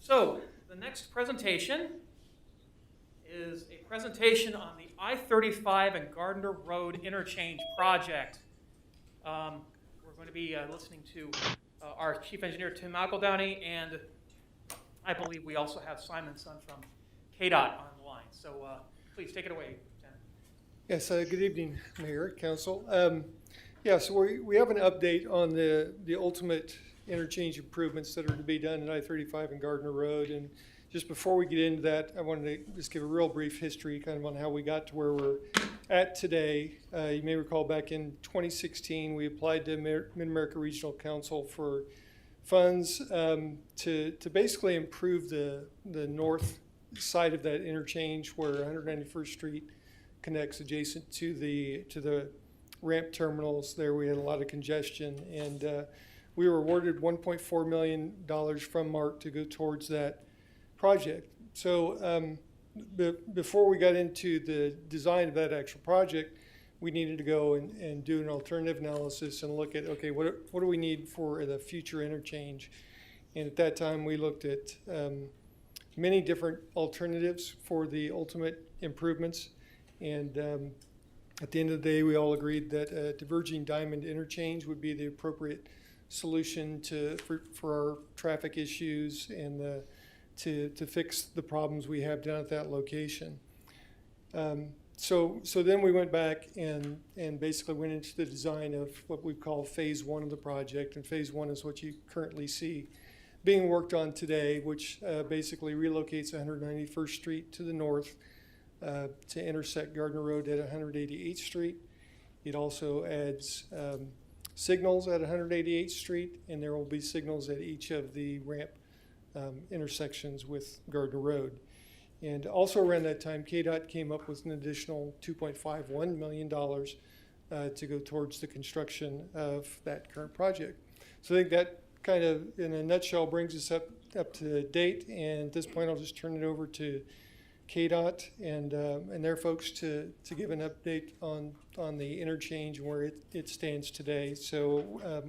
So the next presentation is a presentation on the I-35 and Gardner Road Interchange project. We're going to be listening to our Chief Engineer, Tim McEldowney, and I believe we also have Simon Sun from KDOT on the line. So please take it away, Tim. Yes, good evening, Mayor, Council. So we have an update on the ultimate interchange improvements that are to be done at I-35 and Gardner Road. And just before we get into that, I wanted to just give a real brief history kind of on how we got to where we're at today. You may recall back in 2016, we applied to Mid-America Regional Council for funds to basically improve the north side of that interchange where 191st Street connects adjacent to the ramp terminals. There we had a lot of congestion, and we were awarded $1.4 million from MARC to go towards that project. So before we got into the design of that actual project, we needed to go and do an alternative analysis and look at, okay, what do we need for the future interchange? And at that time, we looked at many different alternatives for the ultimate improvements. And at the end of the day, we all agreed that diverging diamond interchange would be the appropriate solution for our traffic issues and to fix the problems we have down at that location. So then we went back and basically went into the design of what we call phase one of the project. And phase one is what you currently see being worked on today, which basically relocates 191st Street to the north to intersect Gardner Road at 188th Street. It also adds signals at 188th Street, and there will be signals at each of the ramp intersections with Gardner Road. And also around that time, KDOT came up with an additional $2.51 million to go towards the construction of that current project. So I think that kind of, in a nutshell, brings us up to date. And at this point, I'll just turn it over to KDOT and their folks to give an update on the interchange and where it stands today. So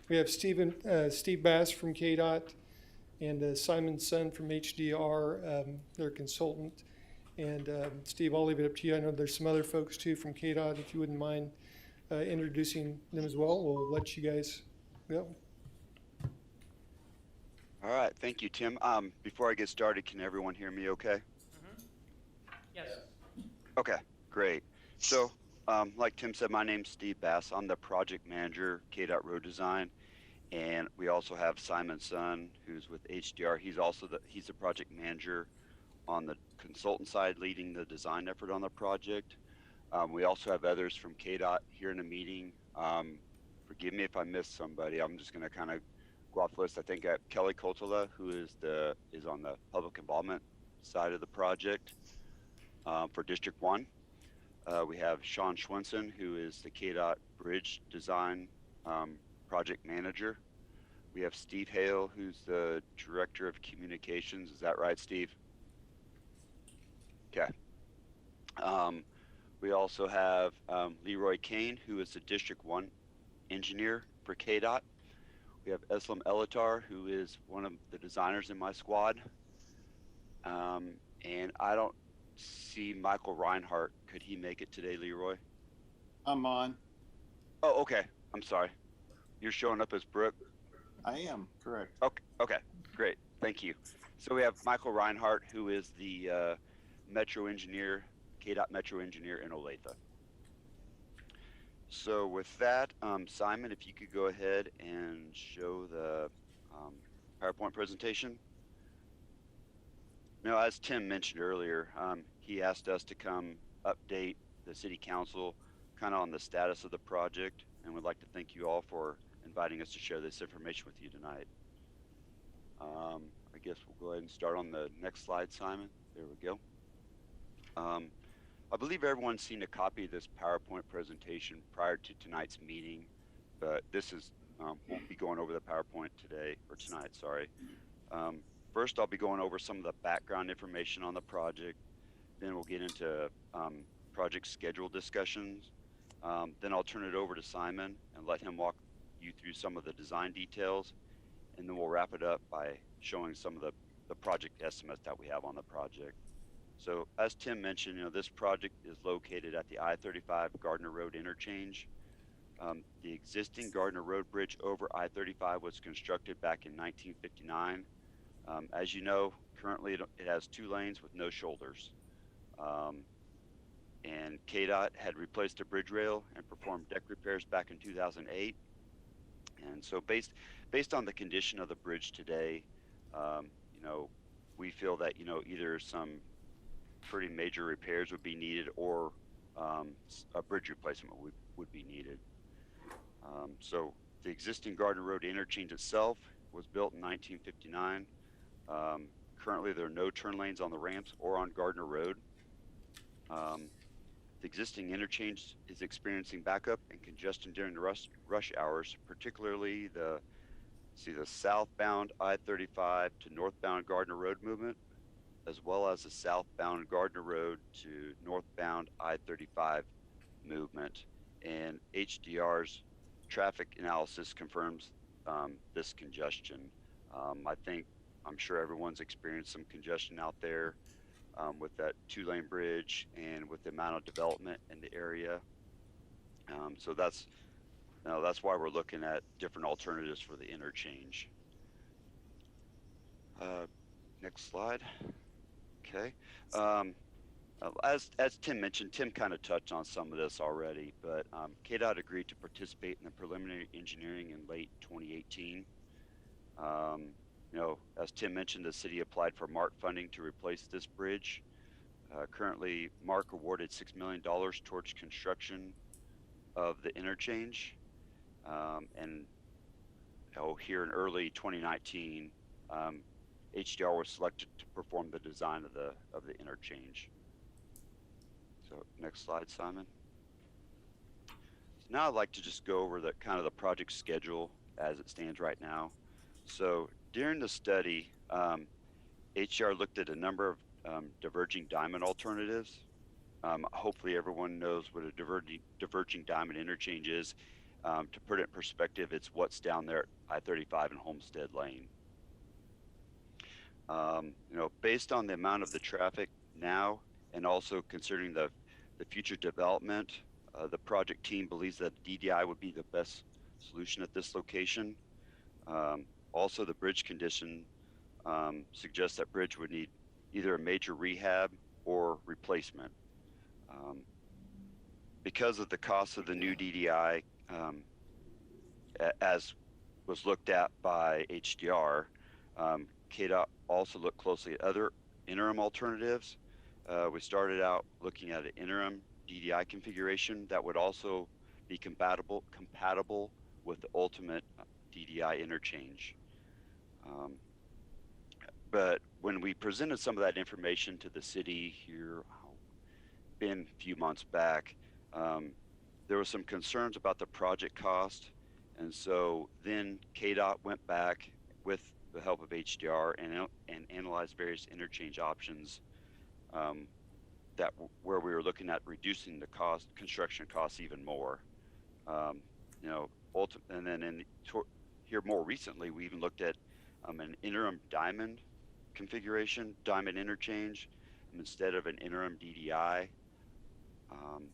we have Steve Bass from KDOT and Simon Sun from HDR, their consultant. And Steve, I'll leave it up to you. I know there's some other folks too from KDOT. If you wouldn't mind introducing them as well, we'll let you guys go. All right, thank you, Tim. Before I get started, can everyone hear me okay? Yes. Okay, great. So, like Tim said, my name's Steve Bass. I'm the project manager, KDOT Road Design, and we also have Simon Sun, who's with HDR. He's also the project manager on the consultant side, leading the design effort on the project. We also have others from KDOT here in the meeting. Forgive me if I missed somebody. I'm just going to kind of go off the list. I think Kelly Kotola, who is on the public involvement side of the project. For District 1, we have Sean Schwenson, who is the KDOT Bridge Design Project Manager. We have Steve Hale, who's the Director of Communications. Is that right, Steve? Okay. We also have Leroy Kane, who is the District 1 engineer for KDOT. We have Eslam Elatar, who is one of the designers in my squad. And I don't see Michael Reinhardt. Could he make it today, Leroy? I'm on. Oh, okay. I'm sorry. You're showing up as Brooke? I am, correct. Okay, great. Thank you. So we have Michael Reinhardt, who is the Metro engineer, KDOT Metro engineer in Olathe. So with that, Simon, if you could go ahead and show the PowerPoint presentation. Now, as Tim mentioned earlier, he asked us to come update the City Council kind of on the status of the project, and would like to thank you all for inviting us to share this information with you tonight. I guess we'll go ahead and start on the next slide, Simon. There we go. I believe everyone's seen a copy of this PowerPoint presentation prior to tonight's meeting, but this is won't be going over the PowerPoint today, or tonight, sorry. First, I'll be going over some of the background information on the project. Then we'll get into project schedule discussions. Then I'll turn it over to Simon and let him walk you through some of the design details. And then we'll wrap it up by showing some of the the project estimate that we have on the project. So as Tim mentioned, this project is located at the I-35 Gardner Road interchange. The existing Gardner Road bridge over I-35 was constructed back in 1959. As you know, currently it has 2 lanes with no shoulders. And KDOT had replaced the bridge rail and performed deck repairs back in 2008. And so based on the condition of the bridge today, we feel that, either some pretty major repairs would be needed or a bridge replacement would be needed. So the existing Gardner Road interchange itself was built in 1959. Currently, there are no turn lanes on the ramps or on Gardner Road. The existing interchange is experiencing backup and congestion during the rush hours, particularly the southbound I-35 to northbound Gardner Road movement, as well as the southbound Gardner Road to northbound I-35 movement. And HDR's traffic analysis confirms this congestion. I'm sure everyone's experienced some congestion out there with that 2-lane bridge and with the amount of development in the area. So that's why we're looking at different alternatives for the interchange. Next slide. Okay. As Tim mentioned, Tim kind of touched on some of this already, but KDOT agreed to participate in the preliminary engineering in late 2018. As Tim mentioned, the city applied for MARC funding to replace this bridge. Currently, MARC awarded $6 million towards construction of the interchange. Here in early 2019, HDR was selected to perform the design of the interchange. So next slide, Simon. So now I'd like to just go over the project schedule as it stands right now. So during the study, HDR looked at a number of diverging diamond alternatives. Hopefully everyone knows what a diverging diamond interchange is. To put it in perspective, it's what's down there at I-35 and Homestead Lane. Based on the amount of the traffic now, and also considering the future development, the project team believes that DDI would be the best solution at this location. Also, the bridge condition suggests that bridge would need either a major rehab or replacement. Because of the cost of the new DDI, as was looked at by HDR, KDOT also looked closely at other interim alternatives. We started out looking at an interim DDI configuration that would also be compatible with the ultimate DDI interchange. But when we presented some of that information to the city here, been a few months back, there were some concerns about the project cost. And so then KDOT went back with the help of HDR and analyzed various interchange options where we were looking at reducing the construction costs even more. And then here more recently, we even looked at an interim diamond configuration, diamond interchange, instead of an interim DDI.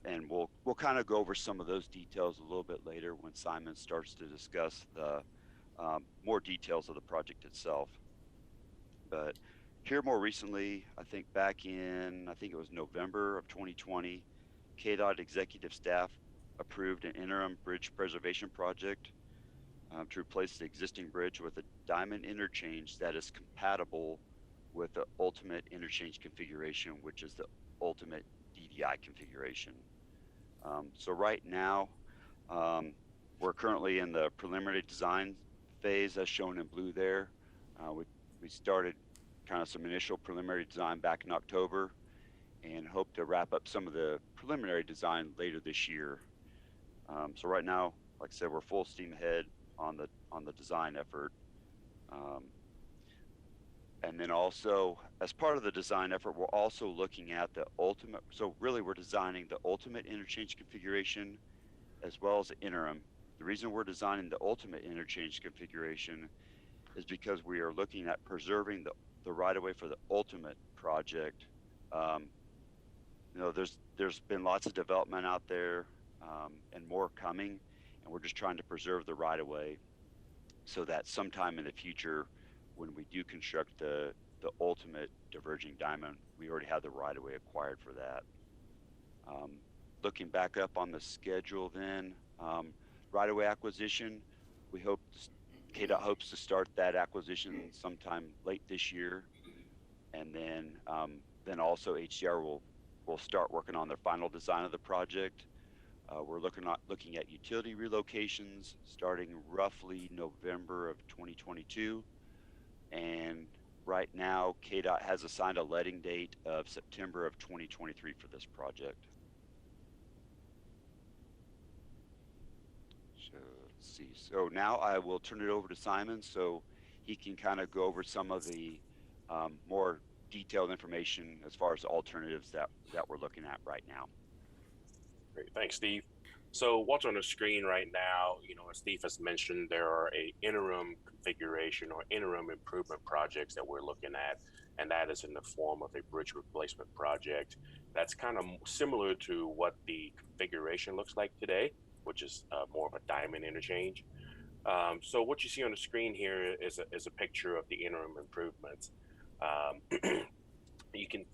And we'll kind of go over some of those details a little bit later when Simon starts to discuss the more details of the project itself. But here more recently, I think back in, it was November of 2020, KDOT executive staff approved an interim bridge preservation project to replace the existing bridge with a diamond interchange that is compatible with the ultimate interchange configuration, which is the ultimate DDI configuration. So right now, we're currently in the preliminary design phase as shown in blue there. We started kind of some initial preliminary design back in October and hope to wrap up some of the preliminary design later this year. So right now, like I said, we're full steam ahead on the design effort. And then also, as part of the design effort, we're also looking at the ultimate, so really we're designing the ultimate interchange configuration as well as the interim. The reason we're designing the ultimate interchange configuration is because we are looking at preserving the right-of-way for the ultimate project. There's been lots of development out there, and more coming, and we're just trying to preserve the right-of-way so that sometime in the future, when we do construct the ultimate diverging diamond, we already have the right-of-way acquired for that. Looking back up on the schedule then, right-of-way acquisition, KDOT hopes to start that acquisition sometime late this year. And then also HDR will start working on their final design of the project. We're looking at utility relocations starting roughly November of 2022. And right now, KDOT has assigned a letting date of September of 2023 for this project. So let's see. So now I will turn it over to Simon so he can kind of go over some of the more detailed information as far as alternatives that we're looking at right now. Great, thanks, Steve. So what's on the screen right now, as Steve has mentioned, there are a interim configuration or interim improvement projects that we're looking at, and that is in the form of a bridge replacement project. That's kind of similar to what the configuration looks like today, which is more of a diamond interchange. So what you see on the screen here is a picture of the interim improvements. You can,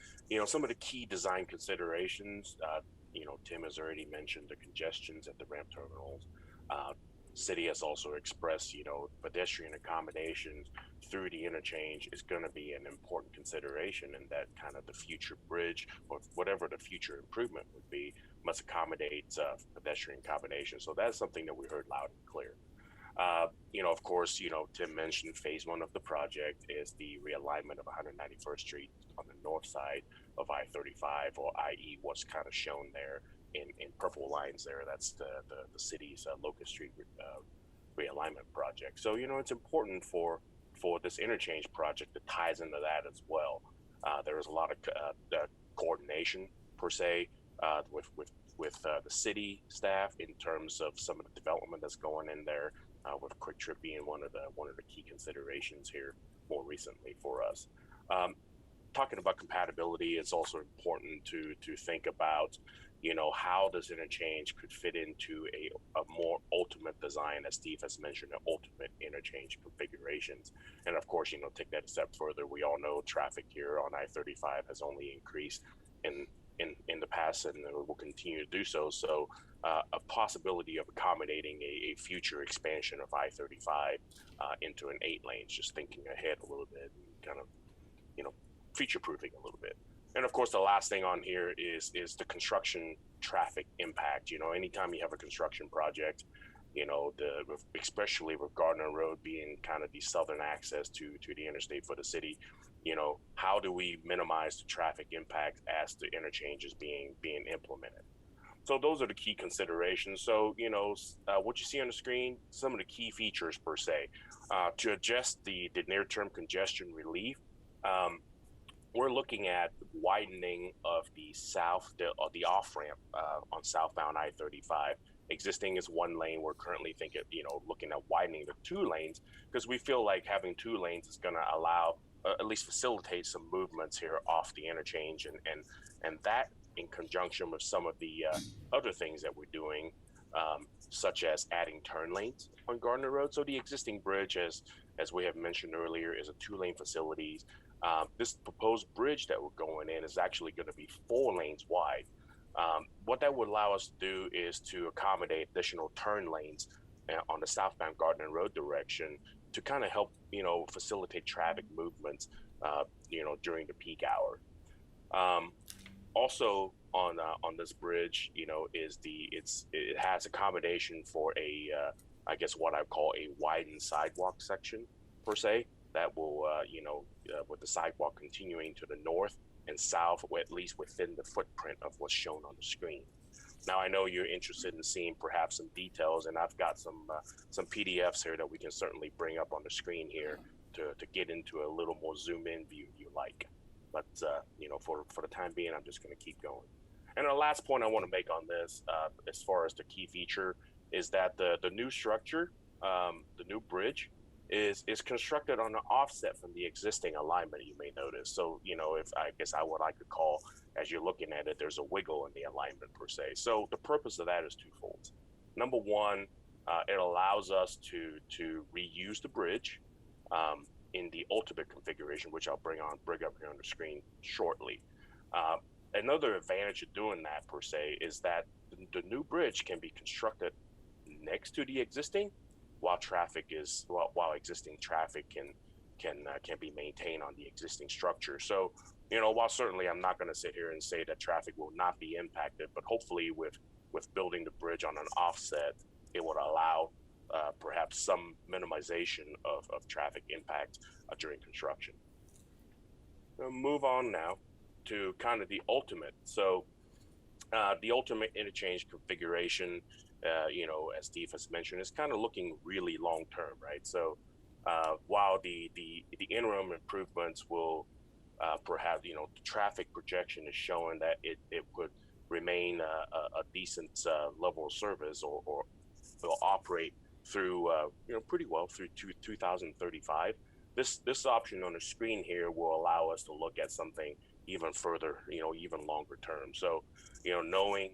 some of the key design considerations, Tim has already mentioned the congestions at the ramp terminals. City has also expressed, pedestrian accommodations through the interchange is going to be an important consideration, and that kind of the future bridge or whatever the future improvement would be must accommodate pedestrian combinations. So that's something that we heard loud and clear. Of course, Tim mentioned phase one of the project is the realignment of 191st Street on the north side of I-35, or i.e. what's kind of shown there in purple lines there. That's the city's Locust Street realignment project. So, it's important for this interchange project that ties into that as well. There is a lot of coordination per se with the city staff in terms of some of the development that's going in there, with Quick Trip being one of the key considerations here more recently for us. Talking about compatibility, it's also important to think about, how this interchange could fit into a more ultimate design, as Steve has mentioned, an ultimate interchange configurations. And of course, take that a step further. We all know traffic here on I-35 has only increased in the past, and will continue to do so. So a possibility of accommodating a future expansion of I-35 into an 8 lanes, just thinking ahead a little bit, and kind of, future proofing a little bit. And of course, the last thing on here is the construction traffic impact. Anytime you have a construction project, especially with Gardner Road being kind of the southern access to the interstate for the city, how do we minimize the traffic impact as the interchange is being implemented? So those are the key considerations. So, what you see on the screen, some of the key features per se, to adjust the near-term congestion relief, we're looking at widening of the off-ramp on southbound I-35. Existing is 1 lane. We're currently looking at widening to 2 lanes, because we feel like having 2 lanes is going to allow, at least facilitate some movements here off the interchange, and that in conjunction with some of the other things that we're doing, such as adding turn lanes on Gardner Road. So the existing bridge, as we have mentioned earlier, is a 2-lane facility. This proposed bridge that we're going in is actually going to be 4 lanes wide. What that would allow us to do is to accommodate additional turn lanes on the southbound Gardner Road direction to kind of help, facilitate traffic movements, during the peak hour. Also on this bridge, it has accommodation for I guess what I call a widened sidewalk section per se, that will, with the sidewalk continuing to the north and south, or at least within the footprint of what's shown on the screen. Now, I know you're interested in seeing perhaps some details, and I've got some PDFs here that we can certainly bring up on the screen here to get into a little more zoom-in view if you like. But, for the time being, I'm just going to keep going. And the last point I want to make on this, as far as the key feature, is that the new structure, the new bridge, is constructed on an offset from the existing alignment, you may notice. So, if I guess what I could call, as you're looking at it, there's a wiggle in the alignment per se. So the purpose of that is twofold. Number one, it allows us to reuse the bridge in the ultimate configuration, which I'll bring up here on the screen shortly. Another advantage of doing that per se is that the new bridge can be constructed next to the existing, while existing traffic can be maintained on the existing structure. So, while certainly I'm not going to sit here and say that traffic will not be impacted, but hopefully with building the bridge on an offset, it would allow perhaps some minimization of traffic impact during construction. We'll move on now to kind of the ultimate. So the ultimate interchange configuration, as Steve has mentioned, is kind of looking really long term, right? So while the interim improvements will perhaps, the traffic projection is showing that it would remain a decent level of service or will operate through pretty well through 2035. This option on the screen here will allow us to look at something even further, even longer term. So, knowing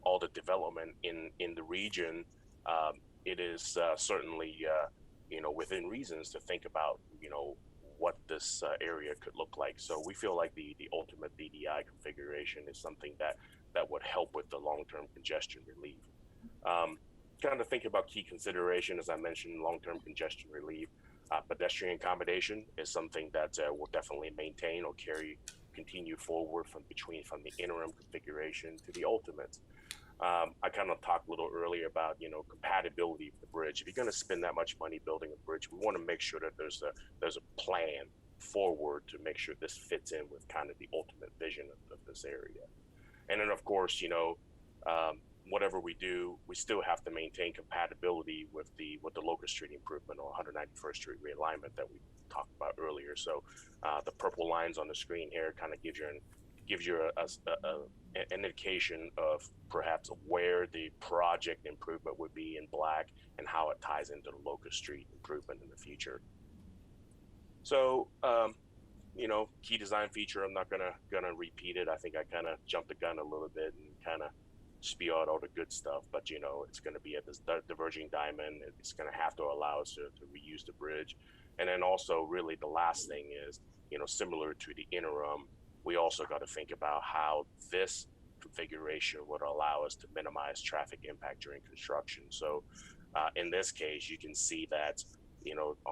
all the development in the region, it is certainly within reasons to think about what this area could look like. So we feel like the ultimate DDI configuration is something that would help with the long-term congestion relief. Kind of thinking about key consideration, as I mentioned, long-term congestion relief. Pedestrian accommodation is something that will definitely maintain or continue forward from the interim configuration to the ultimate. I kind of talked a little earlier about compatibility with the bridge. If you're going to spend that much money building a bridge, we want to make sure that there's a plan forward to make sure this fits in with kind of the ultimate vision of this area. And then, of course, whatever we do, we still have to maintain compatibility with the Locust Street improvement or 191st Street realignment that we talked about earlier. So the purple lines on the screen here kind of gives you an indication of perhaps where the project improvement would be in black and how it ties into the Locust Street improvement in the future. So, key design feature, I'm not gonna repeat it. I think I kind of jumped the gun a little bit and kind of spew out all the good stuff, but it's going to be at this diverging diamond. It's going to have to allow us to reuse the bridge. And then also really the last thing is, similar to the interim, we also got to think about how this configuration would allow us to minimize traffic impact during construction. So in this case, you can see that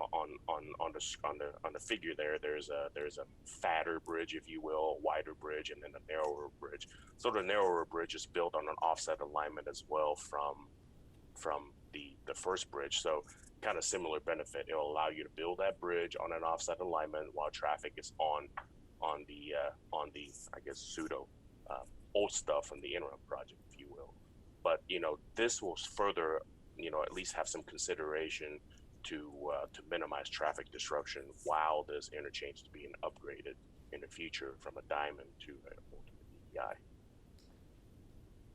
on the figure there's a fatter bridge, if you will, a wider bridge, and then a narrower bridge. So the narrower bridge is built on an offset alignment as well from the first bridge. So kind of similar benefit. It'll allow you to build that bridge on an offset alignment while traffic is on the I guess pseudo old stuff from the interim project, if you will. But this will further at least have some consideration to minimize traffic disruption while this interchange is being upgraded in the future from a diamond to an ultimate DDI.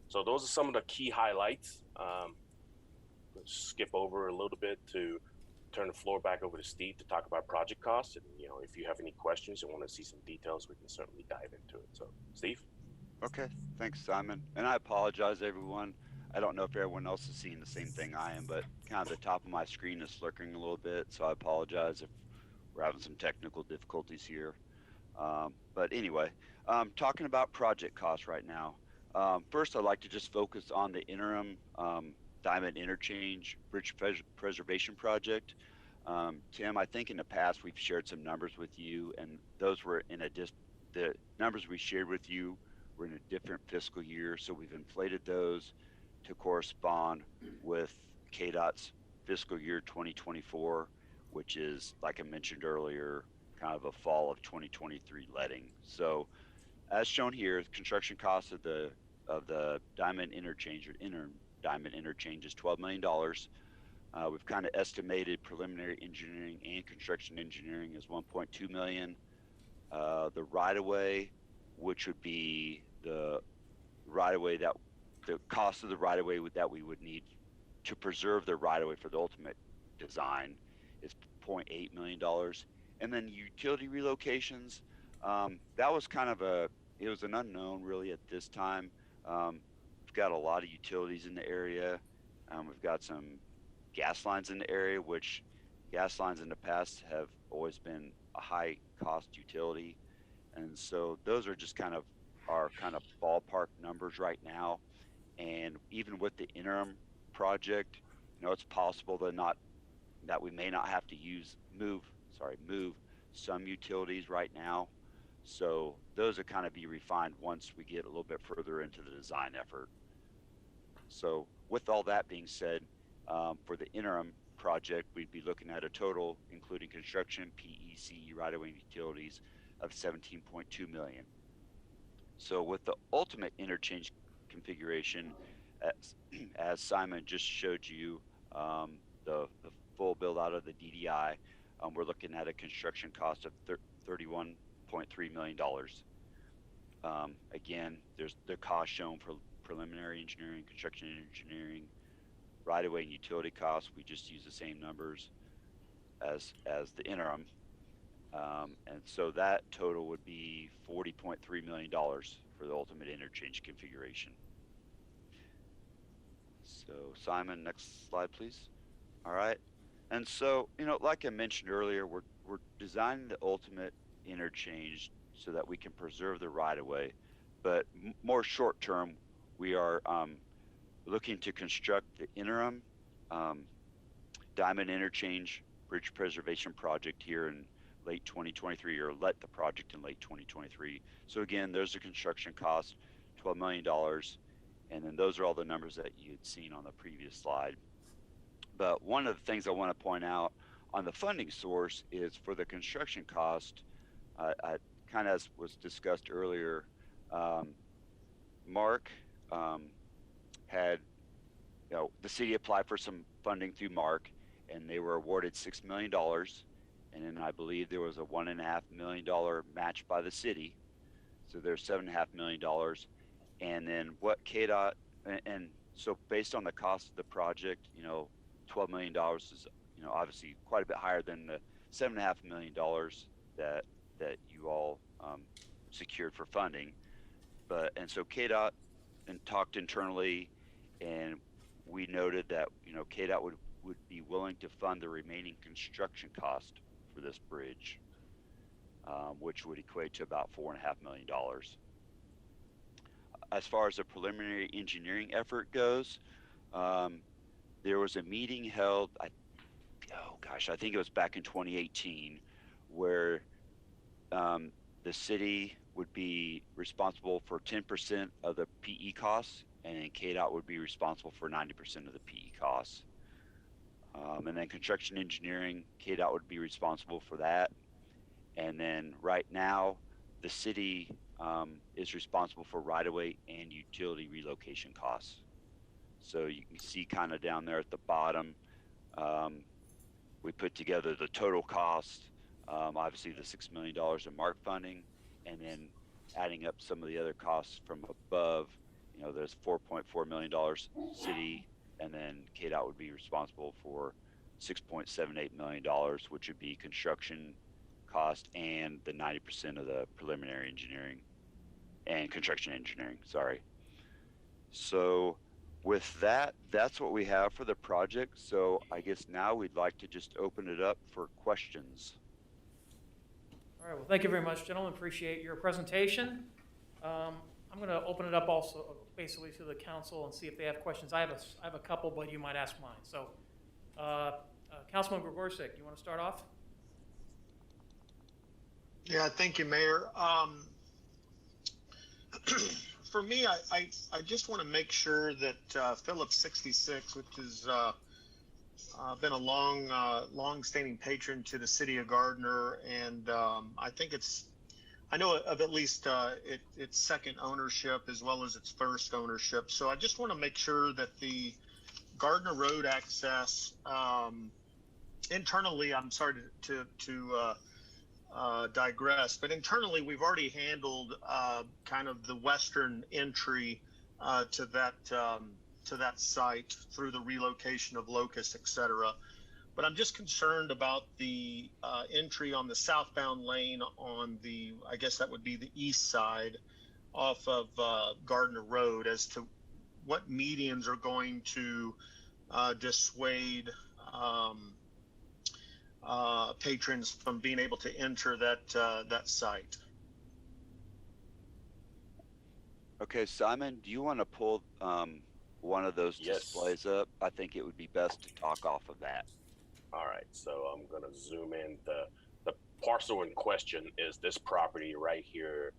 So those are some of the key highlights. Let's skip over a little bit to turn the floor back over to Steve to talk about project costs. And if you have any questions and want to see some details, we can certainly dive into it. So Steve. Okay, thanks, Simon. And I apologize, everyone. I don't know if everyone else is seeing the same thing I am, but kind of the top of my screen is flickering a little bit, so I apologize if we're having some technical difficulties here. But anyway, talking about project costs right now. First, I'd like to just focus on the interim Diamond Interchange Bridge Preservation Project. Tim, I think in the past we've shared some numbers with you, and those were the numbers we shared with you were in a different fiscal year, so we've inflated those to correspond with KDOT's fiscal year 2024, which is, like I mentioned earlier, kind of a fall of 2023 letting. So as shown here, construction costs of the Diamond Interchange or Interim Diamond Interchange is $12 million. We've kind of estimated preliminary engineering and construction engineering is $1.2 million. The right-of-way, which would be the right-of-way the cost of the right-of-way that we would need to preserve the right-of-way for the ultimate design is $0.8 million. And then utility relocations, that was kind of it was an unknown really at this time. We've got a lot of utilities in the area. We've got some gas lines in the area, which gas lines in the past have always been a high cost utility. And so those are just kind of our kind of ballpark numbers right now. And even with the interim project, it's possible that we may not have to move some utilities right now. So those will kind of be refined once we get a little bit further into the design effort. So with all that being said, for the interim project, we'd be looking at a total, including construction, PEC, right-of-way utilities, of $17.2 million. So with the ultimate interchange configuration, as Simon just showed you, the full build out of the DDI, we're looking at a construction cost of $31.3 million. Again, there's the cost shown for preliminary engineering, construction engineering, right-of-way and utility costs. We just use the same numbers as the interim. And so that total would be $40.3 million for the ultimate interchange configuration. So Simon, next slide, please. All right. And so, like I mentioned earlier, we're designing the ultimate interchange so that we can preserve the right-of-way, but more short-term, we are looking to construct the interim Diamond Interchange Bridge Preservation Project here in late 2023, or let the project in late 2023. So again, there's a construction cost, $12 million, and then those are all the numbers that you had seen on the previous slide. But one of the things I want to point out on the funding source is for the construction cost, kind of as was discussed earlier, Mark had, the city applied for some funding through Mark, and they were awarded $6 million. And then I believe there was a $1.5 million match by the city. So there's $7.5 million. And then what KDOT, and so based on the cost of the project, $12 million is, obviously quite a bit higher than the $7.5 million that you all secured for funding. And so KDOT talked internally, and we noted that, KDOT would be willing to fund the remaining construction cost for this bridge, which would equate to about $4.5 million. As far as the preliminary engineering effort goes, there was a meeting held, I think it was back in 2018, where the city would be responsible for 10% of the PE costs, and KDOT would be responsible for 90% of the PE costs. And then construction engineering, KDOT would be responsible for that. And then right now, the city is responsible for right-of-way and utility relocation costs. So you can see kind of down there at the bottom, we put together the total cost, obviously the $6 million in Mark funding, and then adding up some of the other costs from above, there's $4.4 million city, and then KDOT would be responsible for $6.78 million, which would be construction cost and the 90% of the preliminary engineering and construction engineering, sorry. So with that, that's what we have for the project. So I guess now we'd like to just open it up for questions. All right, well, thank you very much, gentlemen. Appreciate your presentation. I'm going to open it up also basically to the council and see if they have questions. I have a couple, but you might ask mine. So, Councilman Gregorczyk, you want to start off? Yeah, thank you, Mayor. For me, I just want to make sure that Phillips 66, which has been a long-standing patron to the city of Gardner, and I know of at least its second ownership as well as its first ownership. So I just want to make sure that the Gardner Road access internally, I'm sorry to digress, but internally we've already handled kind of the western entry to that site through the relocation of locusts, etc. but I'm just concerned about the entry on the southbound lane on the, I guess that would be the east side off of Gardner Road, as to what medians are going to dissuade patrons from being able to enter that site. Okay, Simon, do you want to pull one of those Yes. displays up? I think it would be best to talk off of that. All right, so I'm gonna zoom in. The parcel in question is this property right here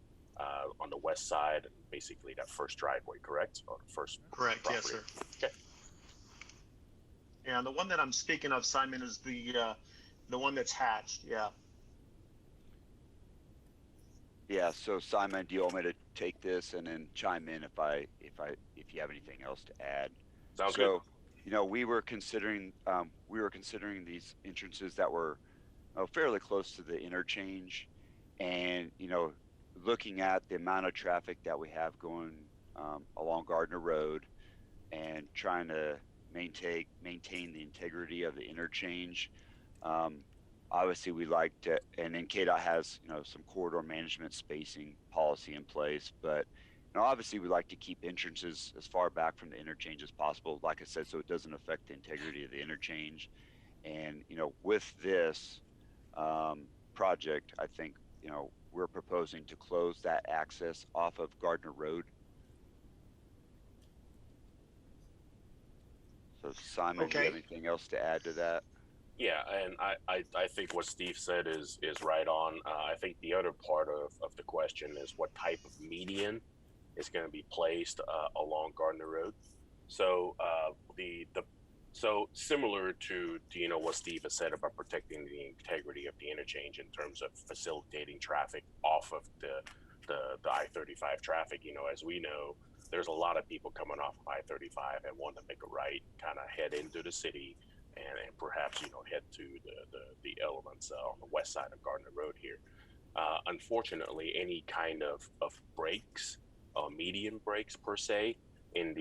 on the west side, basically that first driveway, correct? Or the first Correct. property. Yes, sir. Okay. And the one that I'm speaking of, Simon, is the one that's hatched. Yeah. Yeah, so Simon, do you want me to take this and then chime in if you have anything else to add? Sounds So, good. you know, we were considering these entrances that were fairly close to the interchange, and you know, looking at the amount of traffic that we have going along Gardner Road, and trying to maintain the integrity of the interchange. Obviously, we like to, and then KDOT has some corridor management spacing policy in place, but obviously we like to keep entrances as far back from the interchange as possible, like I said, so it doesn't affect the integrity of the interchange. And with this project, I think we're proposing to close that access off of Gardner Road. So Simon, do you have anything else to add to that? Yeah, and I think what Steve said is right on. I think the other part of the question is what type of median is going to be placed along Gardner Road. So so similar to what Steve has said about protecting the integrity of the interchange in terms of facilitating traffic off of the I-35 traffic. As we know, there's a lot of people coming off of I-35 and want to make a right, kind of head into the city, and perhaps head to the elements on the west side of Gardner Road here. Unfortunately, any kind of breaks, median breaks per se, in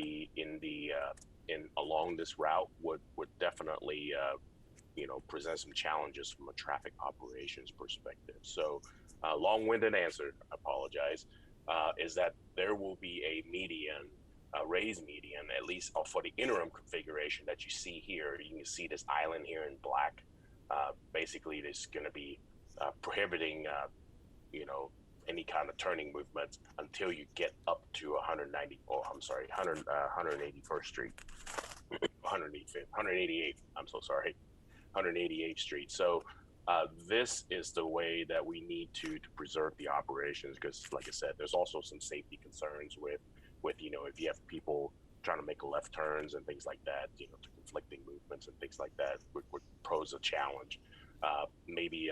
along this route would definitely present some challenges from a traffic operations perspective. So, long-winded answer, I apologize, is that there will be a median, a raised median, at least for the interim configuration that you see here. You can see this island here in black. Basically, it's going to be prohibiting, any kind of turning movements until you get up to 181st Street, 188th. I'm so sorry, 188th Street. So this is the way that we need to preserve the operations, because, like I said, there's also some safety concerns with if you have people trying to make left turns and things like that, to conflicting movements and things like that, would pose a challenge. Maybe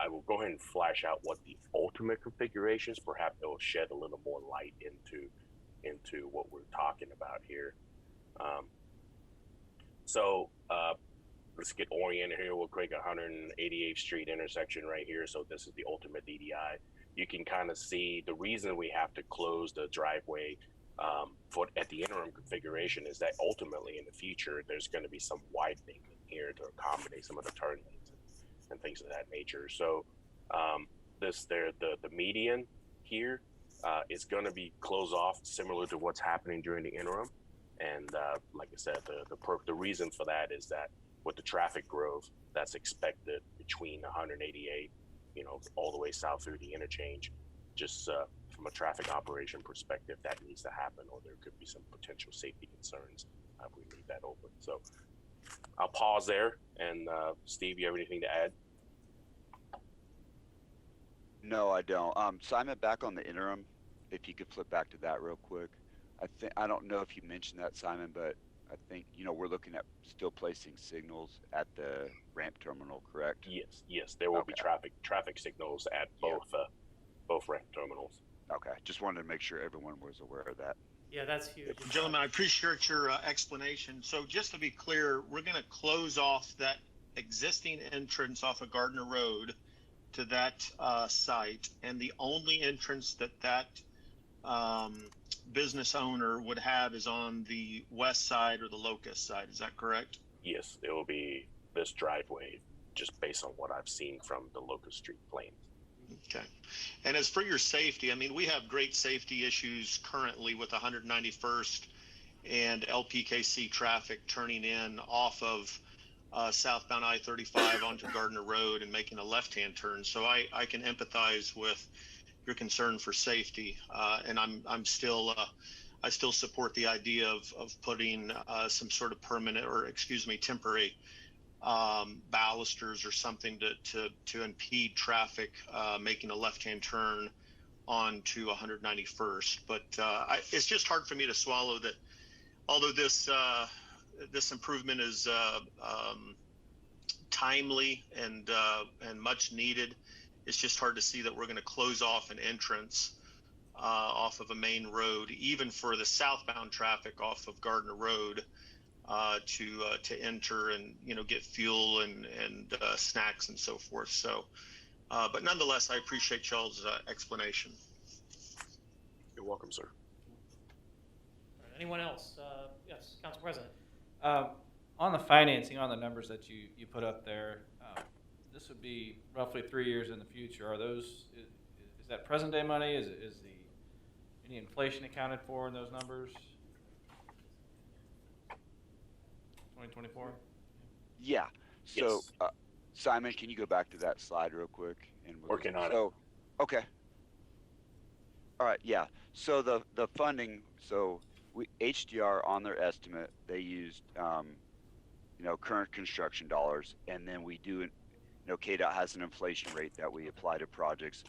I will go ahead and flash out what the ultimate configurations. Perhaps it will shed a little more light into what we're talking about here. So let's get oriented here. We'll click 188th Street intersection right here. So this is the ultimate DDI. You can kind of see the reason we have to close the driveway at the interim configuration is that ultimately in the future there's going to be some widening here to accommodate some of the turn lanes and things of that nature. So the median here is going to be closed off, similar to what's happening during the interim. And like I said, the reason for that is that with the traffic growth that's expected between 188, all the way south through the interchange, just from a traffic operation perspective, that needs to happen, or there could be some potential safety concerns if we leave that open. So I'll pause there. And Steve, you have anything to add? No, I don't. Simon, back on the interim, if you could flip back to that real quick. I don't know if you mentioned that, Simon, but I think we're looking at still placing signals at the ramp terminal, correct? Yes, there will be traffic signals at both ramp terminals. Okay, just wanted to make sure everyone was aware of that. Yeah, that's huge. Gentlemen, I appreciate your explanation. So just to be clear, we're going to close off that existing entrance off of Gardner Road to that site, and the only entrance that business owner would have is on the west side or the Locust side. Is that correct? Yes, it will be this driveway, just based on what I've seen from the Locust Street plans. Okay. And as for your safety, I mean, we have great safety issues currently with 191st and LPKC traffic turning in off of southbound I-35 onto Gardner Road and making a left-hand turn. So I can empathize with your concern for safety, and I'm still I still support the idea of putting some sort of permanent, or excuse me, temporary balusters or something to impede traffic making a left-hand turn onto 191st. But it's just hard for me to swallow that although this improvement is timely and much needed, it's just hard to see that we're going to close off an entrance off of a main road, even for the southbound traffic off of Gardner Road, to enter and get fuel and snacks and so forth. So, but nonetheless, I appreciate y'all's explanation. You're welcome, sir. All right, anyone else? Yes, Council President. On the financing, on the numbers that you put up there, this would be roughly 3 years in the future. Are those, is that present day money? Is any inflation accounted for in those numbers? 2024? Yeah. So, Yes. Simon, can you go back to that slide real quick? And Working on it. So, okay. All right. Yeah. So the funding. So HDR on their estimate, they used current construction dollars, and then we do. KDOT has an inflation rate that we apply to projects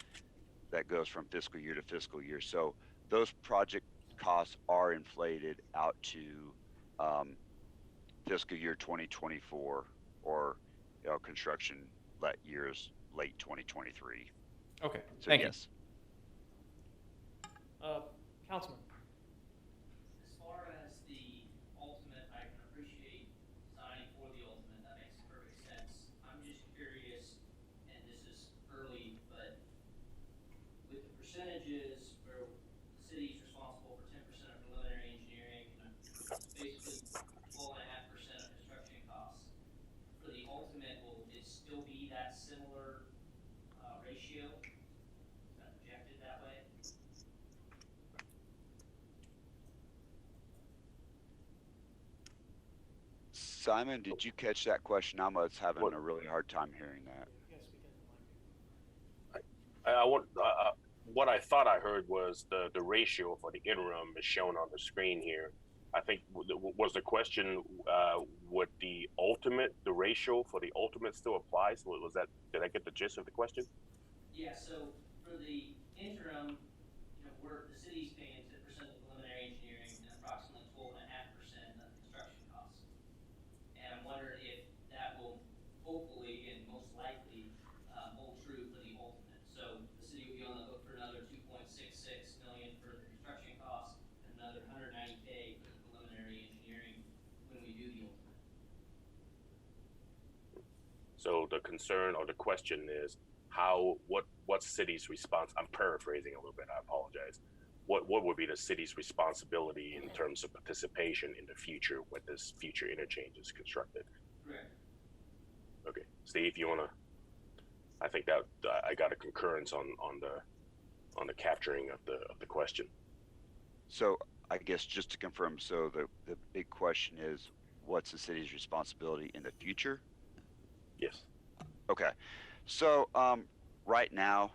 that goes from fiscal year to fiscal year. So those project costs are inflated out to fiscal year 2024, or construction years late 2023. Okay, So thank yes. Councilman. As far as the ultimate, I can appreciate designing for the ultimate. That makes perfect sense. I'm just curious, and this is early, but with the percentages where the city's responsible for 10% of preliminary engineering and basically 12.5% of construction costs, for the ultimate, will it still be that similar ratio? Is that projected that way? Simon, did you catch that question? I was having a really hard time hearing that. Yes, we can. I want what I thought I heard was the ratio for the interim is shown on the screen here. I think was the question, would the ratio for the ultimate still apply? So was that, did I get the gist of the question? Yeah, so for the interim, the city's paying 10% of preliminary engineering and approximately 12.5% of construction costs. And I'm wondering if that will hopefully and most likely hold true for the ultimate. So the city will be on the hook for another 2.66 million for the construction costs and another 190K for the preliminary engineering when we do the ultimate. So the concern or the question is what city's response? I'm paraphrasing a little bit. I apologize. What would be the city's responsibility in terms of participation in the future when this future interchange is constructed? Correct. Okay, Steve, you wanna? I think that I got a concurrence on the capturing of the question. So I guess just to confirm, so the big question is, what's the city's responsibility in the future? Yes. Okay. So right now,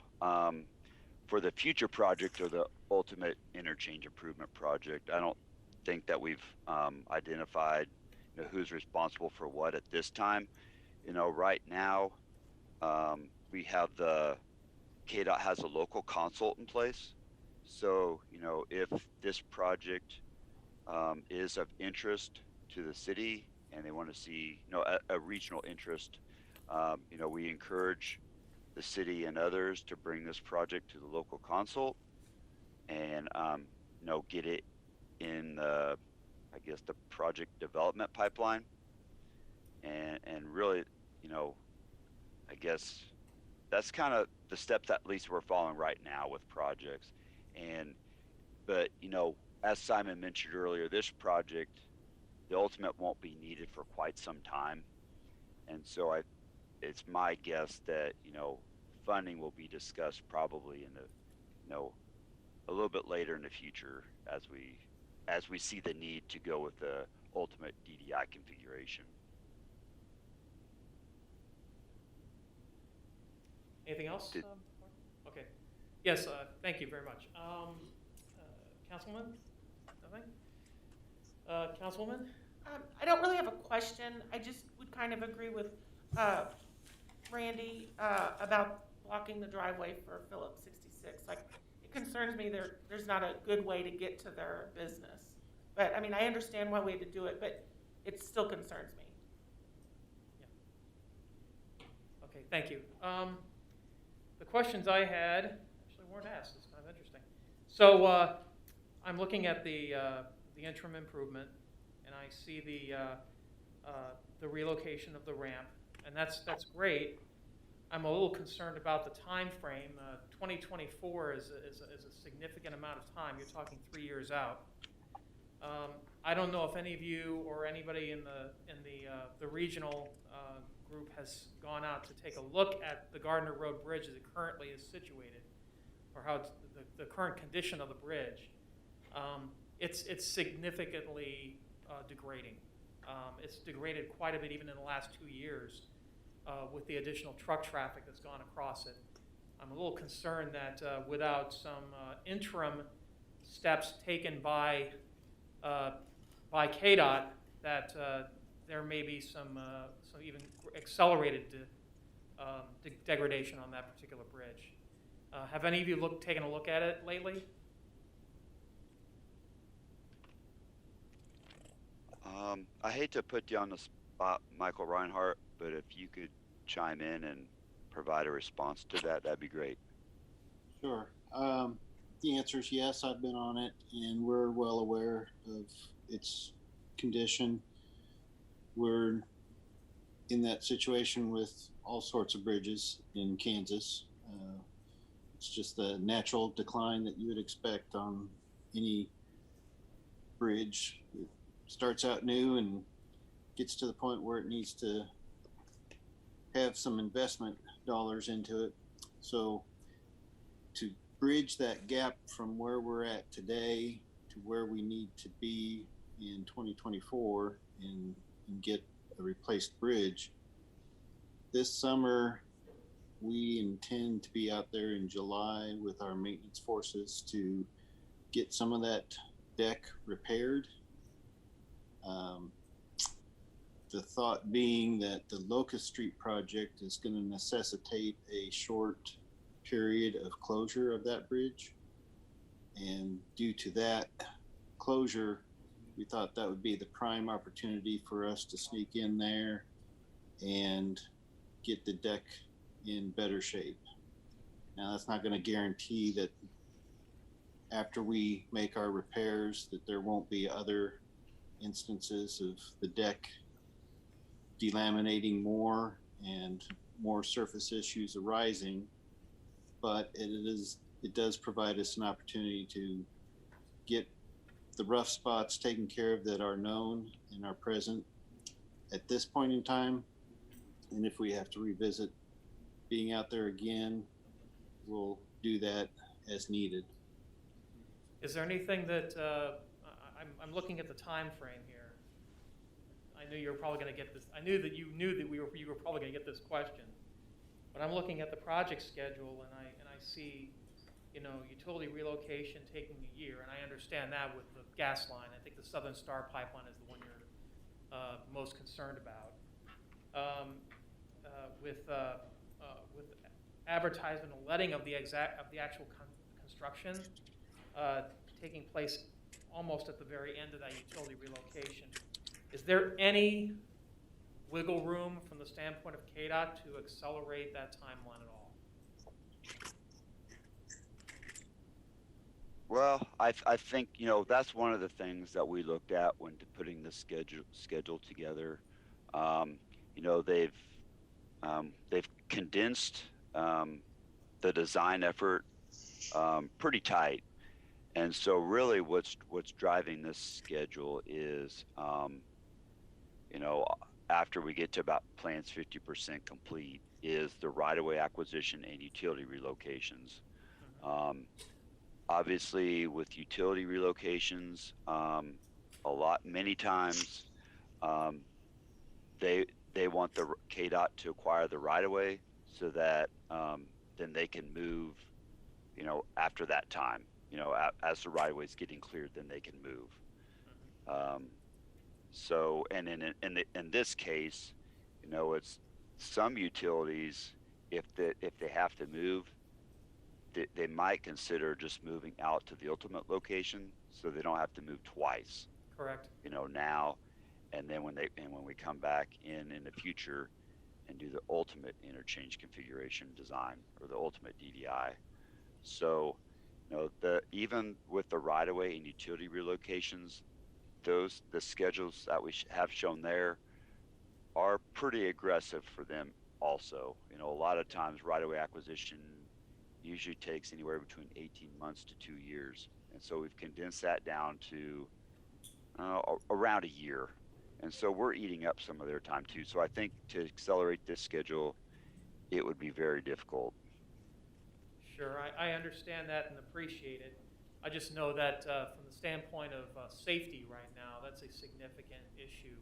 for the future project or the ultimate interchange improvement project, I don't think that we've identified who's responsible for what at this time. Right now, we have KDOT has a local consult in place. So, if this project is of interest to the city and they want to see, a regional interest, we encourage the city and others to bring this project to the local consult and, get it in the project development pipeline. And really, I guess that's kind of the steps that at least we're following right now with projects. But as Simon mentioned earlier, this project, the ultimate won't be needed for quite some time. And so it's my guess that, you know, funding will be discussed probably in the, you know, a little bit later in the future as we see the need to go with the ultimate DDI configuration. Anything else? Did- Okay. Yes, thank you very much. Councilman? Nothing? Councilwoman? I don't really have a question. I just would kind of agree with Randy about blocking the driveway for Phillips 66. Like, it concerns me there's not a good way to get to their business. But I mean, I understand why we had to do it, but it still concerns me. Okay, thank you. The questions I had actually weren't asked. It's kind of interesting. So I'm looking at the interim improvement, and I see the relocation of the ramp, and that's great. I'm a little concerned about the time frame. 2024 is a significant amount of time. You're talking 3 years out. I don't know if any of you or anybody in the regional group has gone out to take a look at the Gardner Road Bridge as it currently is situated, or how it's the current condition of the bridge. It's significantly degrading. It's degraded quite a bit even in the last 2 years with the additional truck traffic that's gone across it. I'm a little concerned that without some interim steps taken by KDOT, that there may be some even accelerated degradation on that particular bridge. Have any of you taken a look at it lately? I hate to put you on the spot, Michael Reinhardt, but if you could chime in and provide a response to that, that'd be great. Sure. The answer is yes, I've been on it, and we're well aware of its condition. We're in that situation with all sorts of bridges in Kansas. It's just the natural decline that you would expect on any bridge. It starts out new and gets to the point where it needs to have some investment dollars into it. So to bridge that gap from where we're at today to where we need to be in 2024 and get a replaced bridge, this summer we intend to be out there in July with our maintenance forces to get some of that deck repaired. The thought being that the Locust Street project is going to necessitate a short period of closure of that bridge. And due to that closure, we thought that would be the prime opportunity for us to sneak in there and get the deck in better shape. Now, that's not going to guarantee that after we make our repairs that there won't be other instances of the deck delaminating more and more surface issues arising, but it does provide us an opportunity to get the rough spots taken care of that are known and are present at this point in time. And if we have to revisit being out there again, we'll do that as needed. Is there anything that I'm looking at the time frame here? I knew you were probably going to get this. I knew that you knew that you were probably going to get this question. But I'm looking at the project schedule, and I see, you know, utility relocation taking a year, and I understand that with the gas line. I think the Southern Star pipeline is the one you're most concerned about. With advertisement and letting of the actual construction taking place almost at the very end of that utility relocation, is there any wiggle room from the standpoint of KDOT to accelerate that timeline at all? Well, I think, you know, that's one of the things that we looked at when putting the schedule together. You know, they've condensed the design effort pretty tight, and so really what's driving this schedule is you know, after we get to about plans 50% complete, is the right-of-way acquisition and utility relocations. Obviously, with utility relocations, many times, they want the KDOT to acquire the right-of-way so that then they can move, after that time, as the right-of-way is getting cleared, then they can move. So, and in this case, it's some utilities, if they have to move, they might consider just moving out to the ultimate location so they don't have to move twice. Correct. Now, and then when we come back in the future and do the ultimate interchange configuration design or the ultimate DDI. So, even with the right-of-way and utility relocations, the schedules that we have shown there are pretty aggressive for them also. A lot of times right-of-way acquisition usually takes anywhere between 18 months to 2 years. And so we've condensed that down to around a year. And so we're eating up some of their time too. So I think to accelerate this schedule, it would be very difficult. Sure, I understand that and appreciate it. I just know that from the standpoint of safety right now, that's a significant issue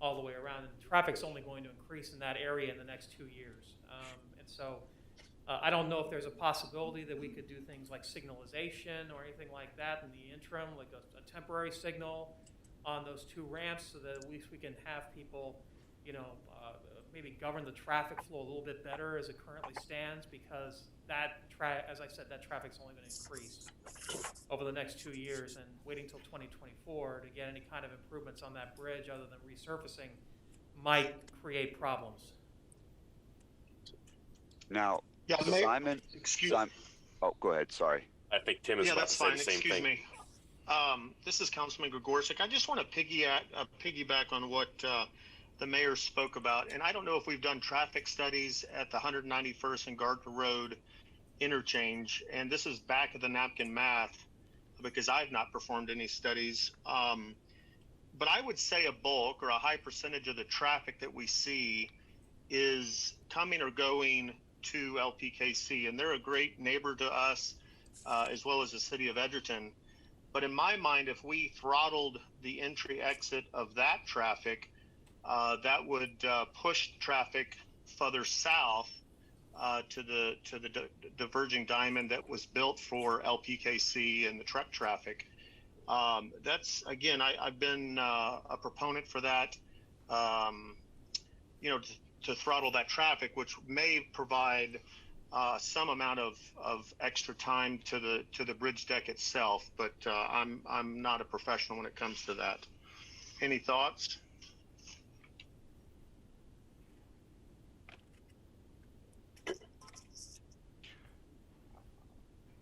all the way around. And traffic's only going to increase in that area in the next 2 years. And so I don't know if there's a possibility that we could do things like signalization or anything like that in the interim, like a temporary signal on those 2 ramps so that at least we can have people, maybe govern the traffic flow a little bit better as it currently stands, because as I said, that traffic's only going to increase over the next 2 years, and waiting till 2024 to get any kind of improvements on that bridge other than resurfacing might create problems. Now, Yeah, Simon, oh, go ahead. Sorry. I think Tim is Yeah, about that's to say fine. the same Excuse thing. me. This is Councilman Gregorczyk. I just want to piggyback on what the mayor spoke about. And I don't know if we've done traffic studies at the 191st and Gardner Road interchange. And this is back of the napkin math because I've not performed any studies. But I would say a bulk or a high percentage of the traffic that we see is coming or going to LPKC. And they're a great neighbor to us, as well as the city of Edgerton. But in my mind, if we throttled the entry exit of that traffic, that would push traffic further south to the diverging diamond that was built for LPKC and the truck traffic. That's, again, I've been a proponent for that, to throttle that traffic, which may provide some amount of extra time to the bridge deck itself, but I'm not a professional when it comes to that. Any thoughts?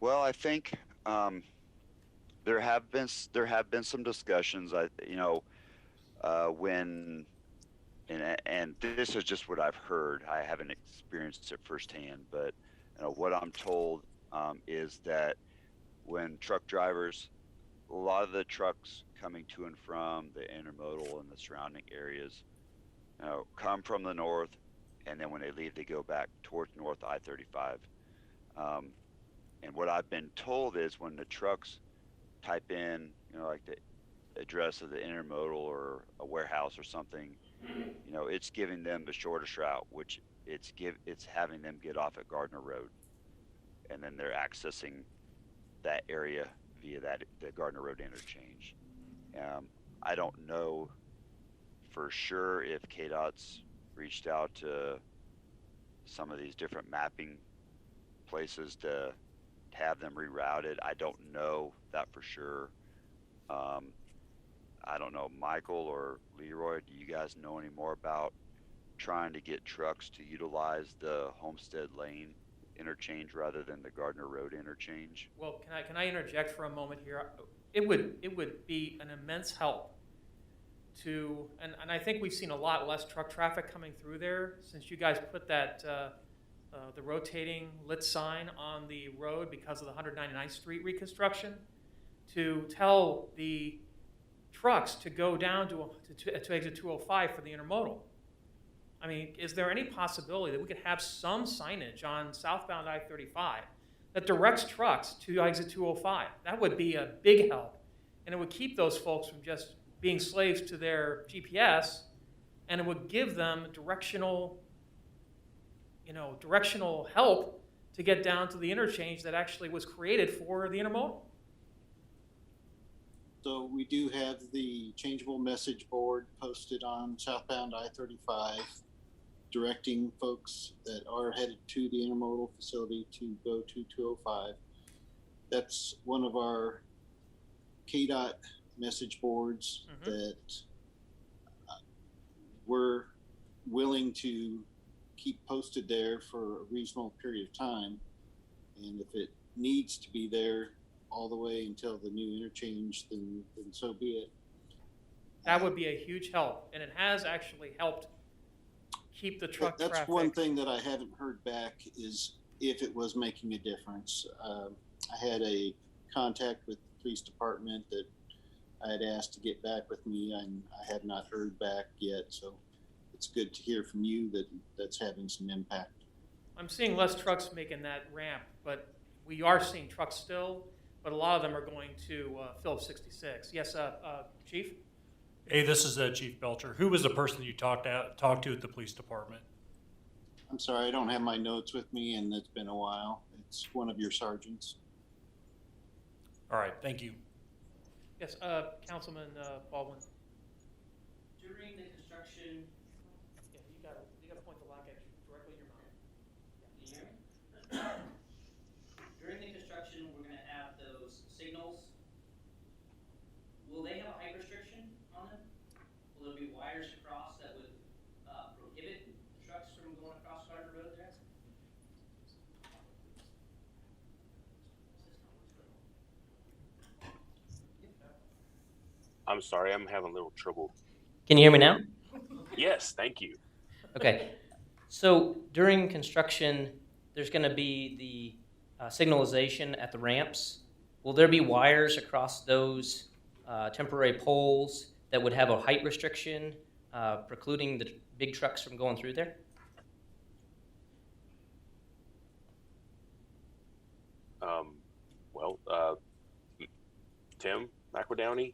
Well, I think there have been some discussions. When and this is just what I've heard. I haven't experienced it firsthand, but what I'm told is that when truck drivers, a lot of the trucks coming to and from the intermodal and the surrounding areas, come from the north, and then when they leave, they go back towards North I-35. And what I've been told is when the trucks type in, like the address of the intermodal or a warehouse or something, it's giving them the shortest route, which it's having them get off at Gardner Road, and then they're accessing that area via the Gardner Road interchange. I don't know for sure if KDOT's reached out to some of these different mapping places to have them rerouted. I don't know that for sure. I don't know, Michael or Leroy, do you guys know any more about trying to get trucks to utilize the Homestead Lane interchange rather than the Gardner Road interchange? Well, can I interject for a moment here? It would be an immense help to, and I think we've seen a lot less truck traffic coming through there since you guys put that the rotating lit sign on the road because of the 199th Street reconstruction, to tell the trucks to go down to exit 205 for the intermodal. I mean, is there any possibility that we could have some signage on southbound I-35 that directs trucks to exit 205? That would be a big help, and it would keep those folks from just being slaves to their GPS, and it would give them directional help to get down to the interchange that actually was created for the intermodal. So we do have the changeable message board posted on southbound I-35, directing folks that are headed to the intermodal facility to go to 205. That's one of our KDOT message boards that we're willing to keep posted there for a reasonable period of time. And if it needs to be there all the way until the new interchange, then so be it. That would be a huge help, and it has actually helped keep the truck That's traffic. one thing that I haven't heard back is if it was making a difference. I had a contact with the police department that I had asked to get back with me, and I have not heard back yet. So it's good to hear from you that that's having some impact. I'm seeing less trucks making that ramp, but we are seeing trucks still, but a lot of them are going to Phillips 66. Yes, Chief? Hey, this is Chief Belcher. Who was the person you talked to at the police department? I'm sorry, I don't have my notes with me, and it's been a while. It's one of your sergeants. All right, thank you. Yes, Councilman Baldwin. During the construction, Yeah, you gotta point the lock actually directly in your mouth. can you hear me? During the construction, we're gonna have those signals. Will they have a height restriction on them? Will there be wires across that would prohibit the trucks from going across Gardner Road there? I'm sorry, I'm having a little trouble. Can you hear me now? Yes, thank you. Okay, so during construction, there's going to be the signalization at the ramps. Will there be wires across those temporary poles that would have a height restriction precluding the big trucks from going through there? Tim McEldowney,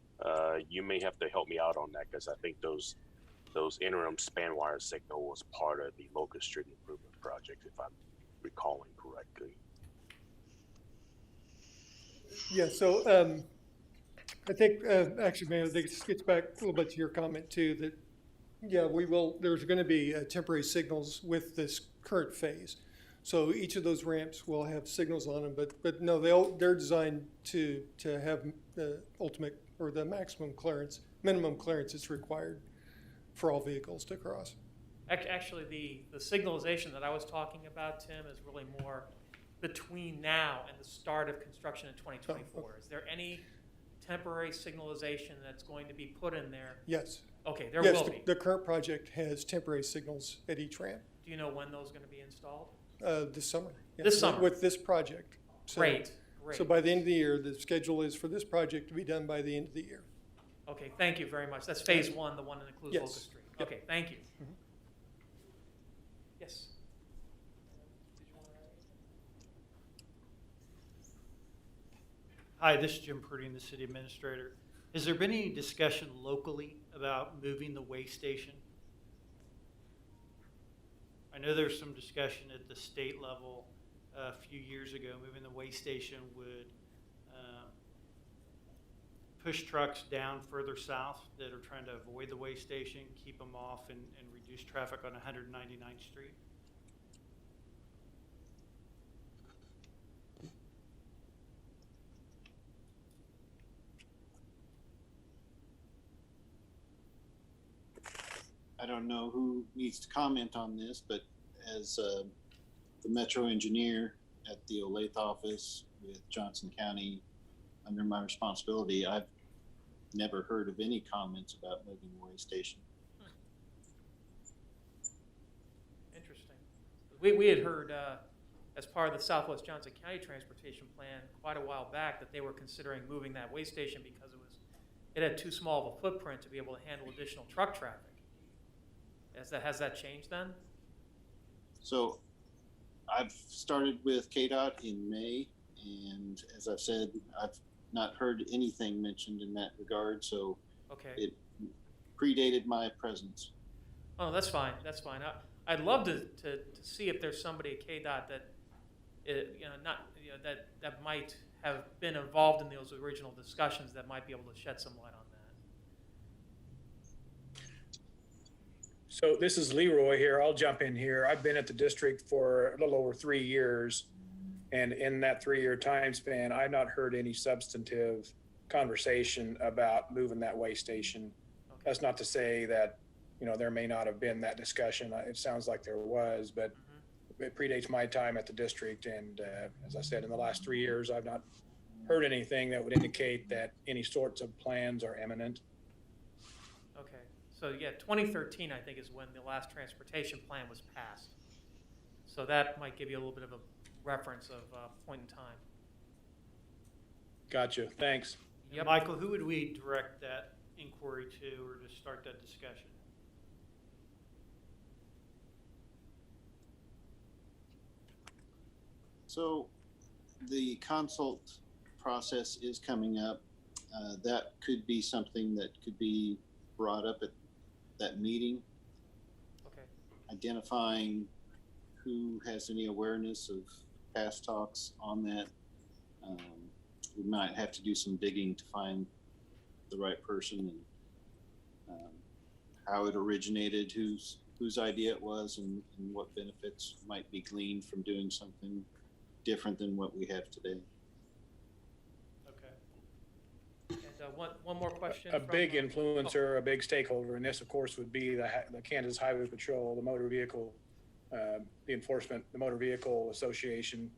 you may have to help me out on that because I think those interim span wire signal was part of the Locust Street Improvement Project, if I'm recalling correctly. Yeah, so I think, actually, man, I think this gets back a little bit to your comment too, that, yeah, there's going to be temporary signals with this current phase. So each of those ramps will have signals on them, but no, they're designed to have the ultimate or the minimum clearance is required for all vehicles to cross. Actually, the signalization that I was talking about, Tim, is really more between now and the start of construction in 2024. Is there any temporary signalization that's going to be put in there? Yes. Okay, there Yes, will be. the current project has temporary signals at each ramp. Do you know when those are going to be installed? This summer. Yeah, This summer. With this project. So, Great. So by the end of the year, the schedule is for this project to be done by the end of the year. Okay, thank you very much. That's phase one, the one that includes Yes. Locust Street. Yep. Okay, thank you. Mhm. Yes. Hi, this is Jim Purdy, the city administrator. Has there been any discussion locally about moving the weigh station? I know there's some discussion at the state level a few years ago. Moving the weigh station would push trucks down further south that are trying to avoid the weigh station, keep them off, and reduce traffic on 199th Street. I don't know who needs to comment on this, but as the Metro engineer at the Olathe office with Johnson County under my responsibility, I've never heard of any comments about moving the weigh station. Interesting. We had heard, as part of the Southwest Johnson County Transportation Plan quite a while back, that they were considering moving that weigh station because it was it had too small of a footprint to be able to handle additional truck traffic. Has that changed then? So I've started with KDOT in May, and as I've said, I've not heard anything mentioned in that regard, so Okay. it predated my presence. Oh, that's fine. That's fine. I'd love to see if there's somebody at KDOT that, that might have been involved in those original discussions that might be able to shed some light on that. So this is Leroy here. I'll jump in here. I've been at the district for a little over 3 years. And in that 3-year time span, I've not heard any substantive conversation about moving that way station. Okay. That's not to say that, there may not have been that discussion. It sounds like there was, but it predates my time at the district. And as I said, in the last 3 years, I've not heard anything that would indicate that any sorts of plans are imminent. Okay. So yeah, 2013, I think, is when the last transportation plan was passed. So that might give you a little bit of a reference of point in time. Gotcha. Thanks. Yep. Michael, who would we direct that inquiry to or to start that discussion? So the consult process is coming up. That could be something that could be brought up at that meeting, Okay. identifying who has any awareness of past talks on that. We might have to do some digging to find the right person and how it originated, whose idea it was, and what benefits might be gleaned from doing something different than what we have today. Okay. And one more question. A big influencer, a big stakeholder in this, of course, would be the Kansas Highway Patrol, the motor vehicle, the enforcement, the Motor Vehicle Association,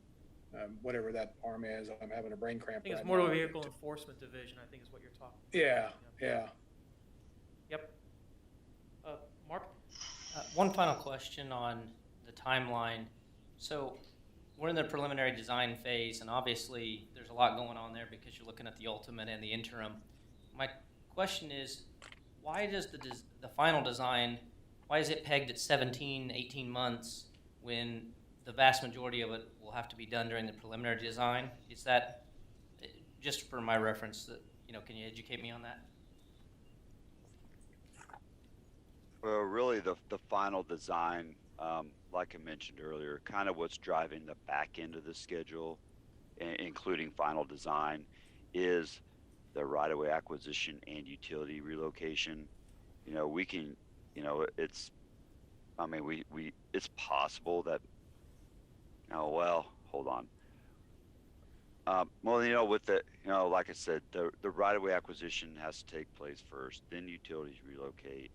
whatever that arm is. I'm having a brain cramp. I think it's right Motor now. Vehicle Enforcement Division, I think is what you're talking Yeah, about. yeah. Yep. Mark? One final question on the timeline. So we're in the preliminary design phase, and obviously there's a lot going on there because you're looking at the ultimate and the interim. My question is, why does the final design, why is it pegged at 17, 18 months when the vast majority of it will have to be done during the preliminary design? Is that, just for my reference, that, can you educate me on that? Well, really, the final design, like I mentioned earlier, kind of what's driving the back end of the schedule, including final design, is the right-of-way acquisition and utility relocation. We can, it's possible that, hold on. With the, like I said, the right-of-way acquisition has to take place first, then utilities relocate.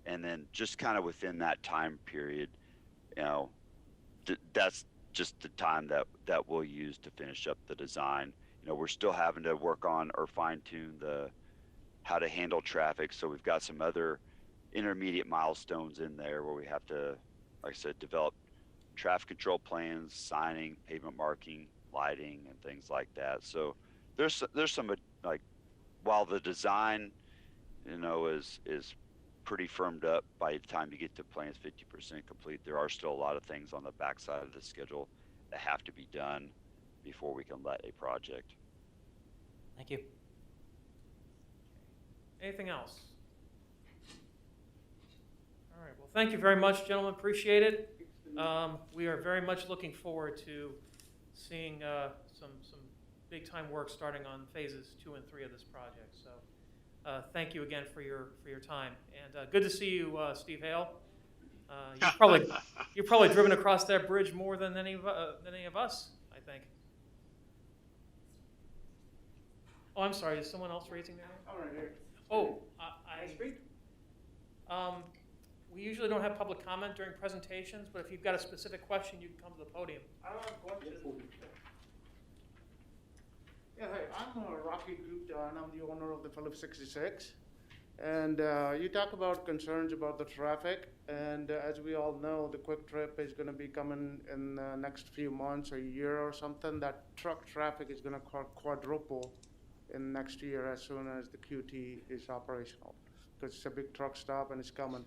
And then just kind of within that time period, that's just the time that we'll use to finish up the design. We're still having to work on or fine tune how to handle traffic. So we've got some other intermediate milestones in there where we have to, like I said, develop traffic control plans, signing, pavement marking, lighting, and things like that. So there's some, like, while the design, is pretty firmed up by the time you get to plans 50% complete, there are still a lot of things on the backside of the schedule that have to be done before we can let a project. Thank you. Anything else? All right. Well, thank you very much, gentlemen. Appreciate it. We are very much looking forward to seeing some big time work starting on phases 2 and 3 of this project. So thank you again for your time, and good to see you, Steve Hale. You've probably driven across that bridge more than any of us, I think. Oh, I'm sorry. Is someone else raising their hand? All right. Oh, Can I speak? We usually don't have public comment during presentations, but if you've got a specific question, you can come to the podium. I have a question. Yeah, hi, I'm Rocky Gupta, and I'm the owner of the Phillips 66. And you talk about concerns about the traffic, and as we all know, the Quick Trip is going to be coming in the next few months or a year or something. That truck traffic is going to quadruple in next year as soon as the QT is operational, because it's a big truck stop and it's coming.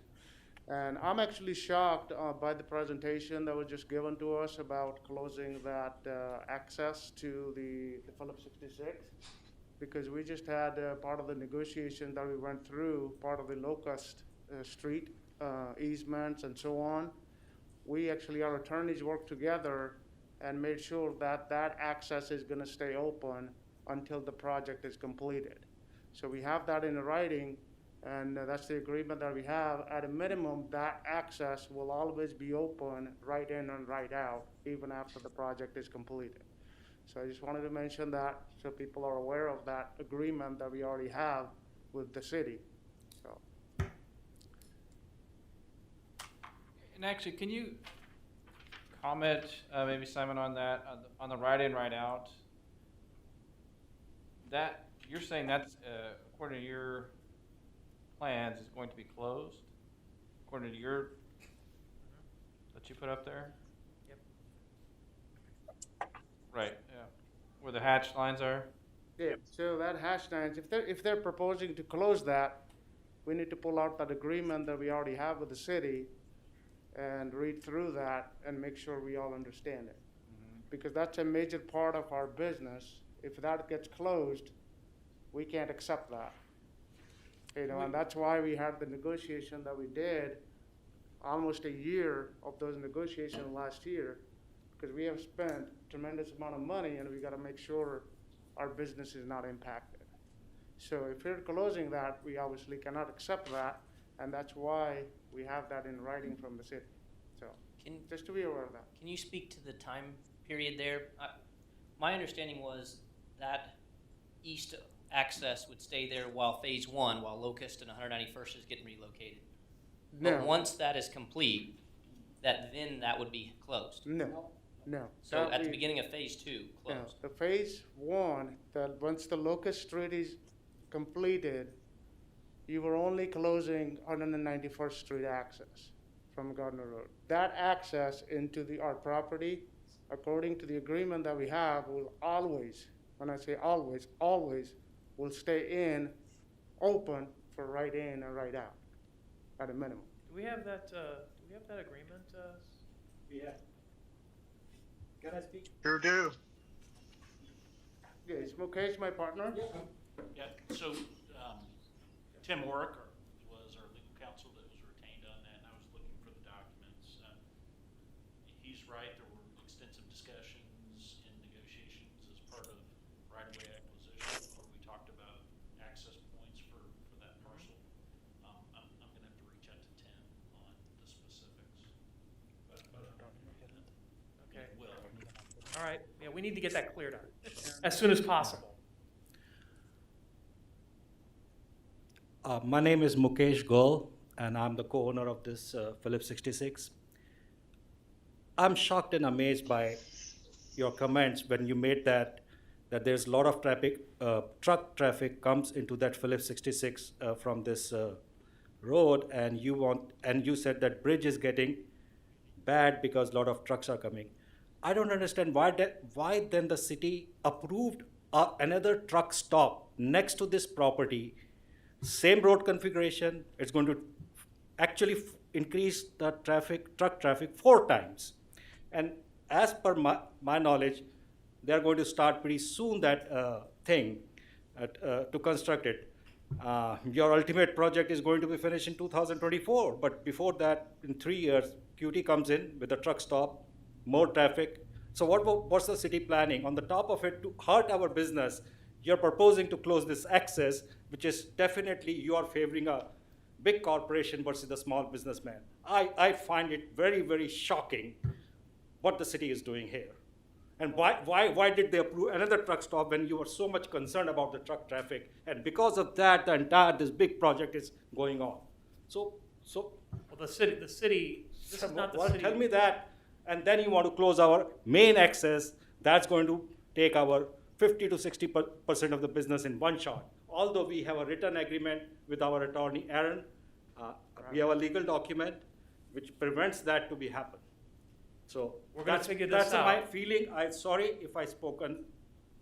And I'm actually shocked by the presentation that was just given to us about closing that access to the Phillips 66, because we just had part of the negotiation that we went through, part of the Locust Street easements and so on. We actually, our attorneys worked together and made sure that that access is going to stay open until the project is completed. So we have that in writing, and that's the agreement that we have. At a minimum, that access will always be open right in and right out, even after the project is completed. So I just wanted to mention that so people are aware of that agreement that we already have with the city. So. And actually, can you comment, maybe Simon, on that, on the right in, right out? That, you're saying that's, according to your plans, is going to be closed? According to your, that you put up there? Yep. Right, yeah. Where the hatched lines are? Yeah, so that hash lines, if they're proposing to close that, we need to pull out that agreement that we already have with the city and read through that and make sure we all understand it. Because that's a major part of our business. If that gets closed, we can't accept that. You know, and that's why we had the negotiation that we did, almost a year of those negotiations last year, because we have spent tremendous amount of money and we gotta make sure our business is not impacted. So if you're closing that, we obviously cannot accept that, and that's why we have that in writing from the city. So, just to be aware of that. Can you speak to the time period there? My understanding was that east access would stay there while phase one, while Locust and 191st is getting relocated. No. But once that is complete, then that would be closed. No. So That'd at the be- beginning of phase two, No, closed. the phase one, that once the Locust Street is completed, you were only closing 191st Street access from Gardner Road. That access into our property, according to the agreement that we have, will always, when I say always, will stay open for right in and right out, at a minimum. Do we have that agreement? Yeah. Can I speak? Sure do. Yeah, is Mukesh my partner? Yeah, so, Tim Warwick was our legal counsel that was retained on that, and I was looking for the documents. He's right, there were extensive discussions and negotiations as part of right-of-way acquisition, where we talked about access points for that parcel. I'm gonna have to reach out to Tim on the specifics. But, Okay. Will. All right, yeah, we need to get that cleared up as soon as possible. My name is Mukesh Goel, and I'm the co-owner of this Phillips 66. I'm shocked and amazed by your comments when you made that there's a lot of traffic, truck traffic comes into that Phillips 66 from this road, and you said that bridge is getting bad because a lot of trucks are coming. I don't understand why then the city approved another truck stop next to this property. Same road configuration, it's going to actually increase the truck traffic 4 times. And as per my knowledge, they're going to start pretty soon that thing to construct it. Your ultimate project is going to be finished in 2024, but before that, in 3 years, QT comes in with a truck stop, more traffic. So what's the city planning? On the top of it, to hurt our business, you're proposing to close this access, which is definitely you are favoring a big corporation versus the small businessman. I find it very, very shocking what the city is doing here. And why did they approve another truck stop when you were so much concerned about the truck traffic? And because of that, this big project is going on. So Well, the city, this is not the city. tell me that, and then you want to close our main access, that's going to take our 50 to 60% of the business in one shot. Although we have a written agreement with our attorney, Aaron, we have a legal document which prevents that to be happen. So We're gonna figure this that's my out. feeling. I'm sorry if I spoken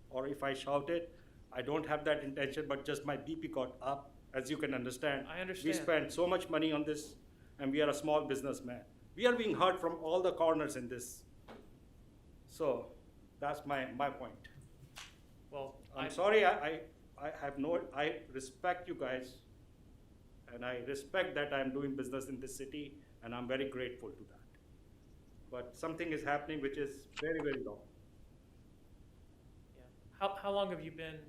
or if I shouted. I don't have that intention, but just my BP got up, as you can understand. I understand. We spend so much money on this, and we are a small businessman. We are being hurt from all the corners in this. So that's my point. Well, I'm sorry, I respect you guys, and I respect that I'm doing business in this city, and I'm very grateful to that. But something is happening which is very, very wrong. Yeah. How long have you been,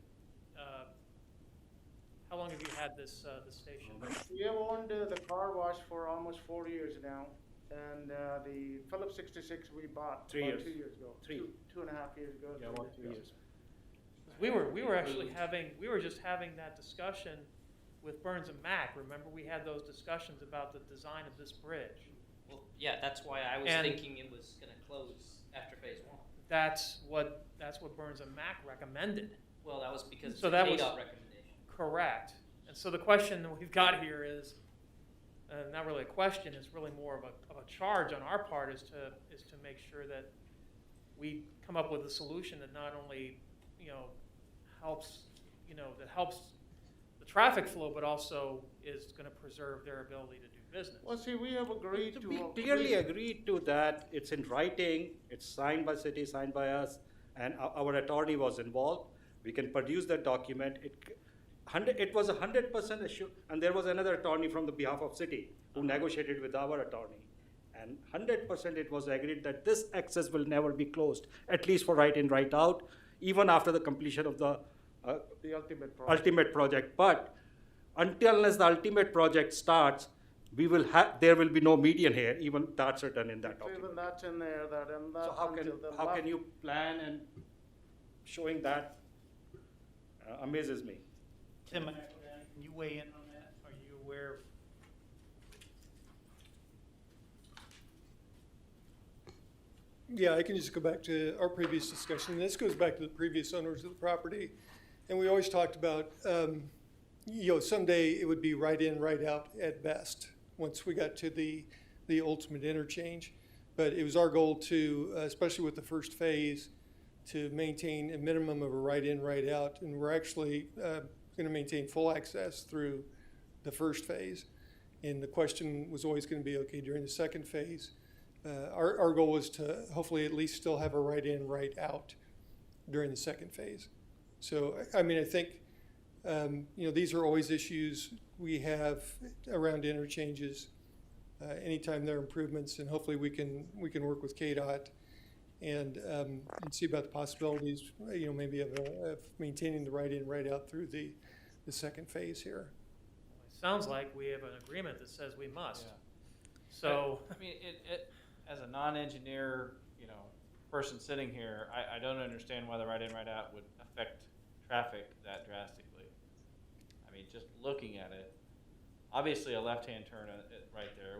how long have you had this station? We have owned the car wash for almost 4 years now, and the Phillips 66 we bought 3 about years. 2 years ago. Three. Two and a half years ago. Yeah, about 3 years. We were actually just having that discussion with Burns and Mac. Remember, we had those discussions about the design of this bridge. Well, yeah, that's why I was And- thinking it was gonna close after phase one. That's what Burns and Mac recommended. Well, that was because So of the that was- KDOT recommendation. Correct. And so the question that we've got here is, not really a question, it's really more of a charge on our part is to make sure that we come up with a solution that not only, helps the traffic flow, but also is gonna preserve their ability to do business. Well, see, we have agreed to. We clearly agreed to that. It's in writing, it's signed by city, signed by us, and our attorney was involved. We can produce that document. It was 100% issue, and there was another attorney from the behalf of city who negotiated with our attorney. And 100% it was agreed that this access will never be closed, at least for right in, right out, even after the completion of the ultimate project. ultimate project. But unless the ultimate project starts, there will be no median here, even that's written in that document. Even that's in there, that, and that. So how until the can last- you plan and showing that amazes me. Tim, can you weigh in on that? Are you aware of? Yeah, I can just go back to our previous discussion. This goes back to the previous owners of the property. And we always talked about, someday it would be right in, right out at best, once we got to the ultimate interchange. But it was our goal to, especially with the first phase, to maintain a minimum of a right in, right out. And we're actually going to maintain full access through the first phase. And the question was always going to be, okay, during the second phase, our goal was to hopefully at least still have a right in, right out during the second phase. So, I mean, I think, these are always issues we have around interchanges. Anytime there are improvements, and hopefully we can work with KDOT and see about the possibilities, maybe of maintaining the right in, right out through the second phase here. It sounds like we have an agreement that says we must. Yeah. So, I mean, it as a non-engineer, person sitting here, I don't understand why the right in, right out would affect traffic that drastically. I mean, just looking at it, obviously a left-hand turn right there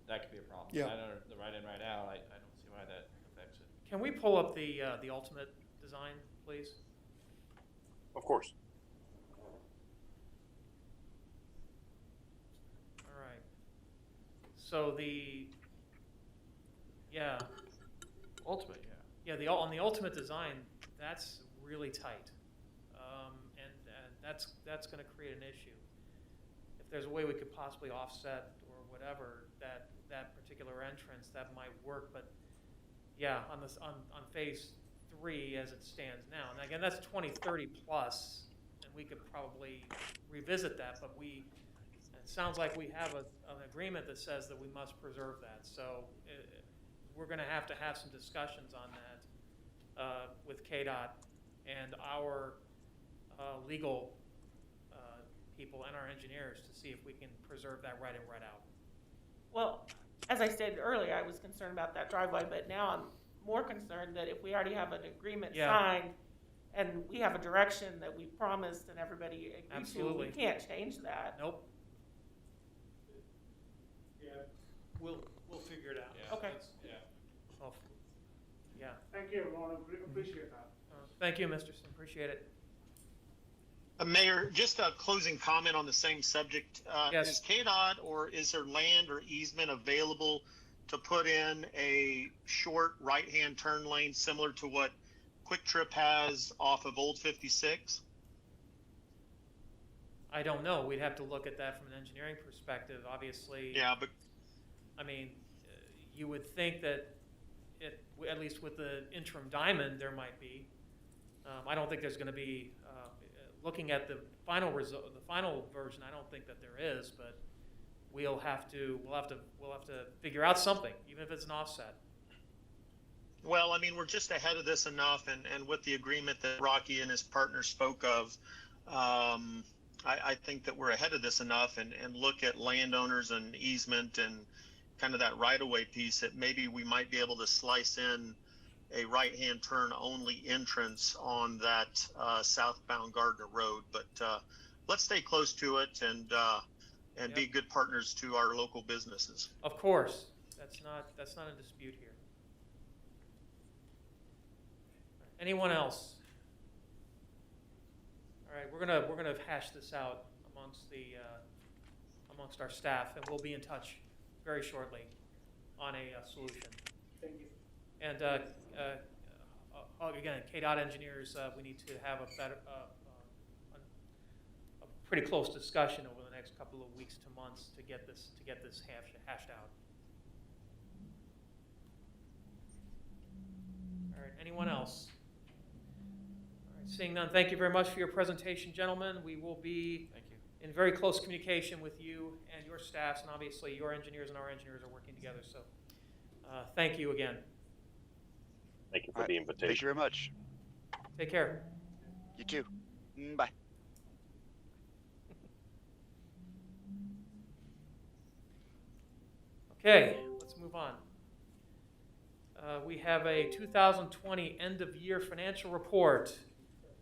that could be a problem. Yeah. I know the right in, right out, I don't see why that affects it. can we pull up the ultimate design, please? Of course. All right. So Ultimate, yeah. on the ultimate design, that's really tight. And that's gonna create an issue. If there's a way we could possibly offset or whatever that particular entrance, that might work, but yeah, on phase 3 as it stands now, and again, that's 2030 plus, and we could probably revisit that, but it sounds like we have an agreement that says that we must preserve that, so we're gonna have to have some discussions on that with KDOT and our legal people and our engineers to see if we can preserve that right in, right out. Well, as I stated earlier, I was concerned about that driveway, but now I'm more concerned that if we already have an agreement Yeah. signed and we have a direction that we promised and everybody agreed to, Absolutely. we can't change that. Nope. Yeah, we'll figure it out. Yeah, Okay. yeah. Well, yeah. Thank you, everyone. Appreciate that. Thank you, Mr. Sim. Appreciate it. Mayor, just a closing comment on the same subject. Yes. Is KDOT or is there land or easement available to put in a short right-hand turn lane similar to what Quick Trip has off of Old 56? I don't know. We'd have to look at that from an engineering perspective. Obviously, Yeah, but I mean, you would think that at least with the interim diamond, there might be. I don't think there's going to be. Looking at the final result, the final version, I don't think that there is. But we'll have to figure out something, even if it's an offset. well, I mean, we're just ahead of this enough, and with the agreement that Rocky and his partner spoke of, I think that we're ahead of this enough, and look at landowners and easement and kind of that right-of-way piece that maybe we might be able to slice in a right-hand turn only entrance on that southbound Gardner Road. But let's stay close to it and Yep. be good partners to our local businesses. Of course, that's not a dispute here. Anyone else? All right, we're gonna hash this out amongst our staff, and we'll be in touch very shortly on a solution. Thank you. And again, KDOT engineers, we need to have a pretty close discussion over the next couple of weeks to months to get this hashed out. All right, anyone else? All right, seeing none, thank you very much for your presentation, gentlemen. We will be in very close communication with you and your staffs, and obviously your engineers and our engineers are working together. So thank you again. Thank you for All the right. invitation. Thank you very much. Take care. You too. Bye. Okay, let's move on. We have a 2020 end-of-year financial report.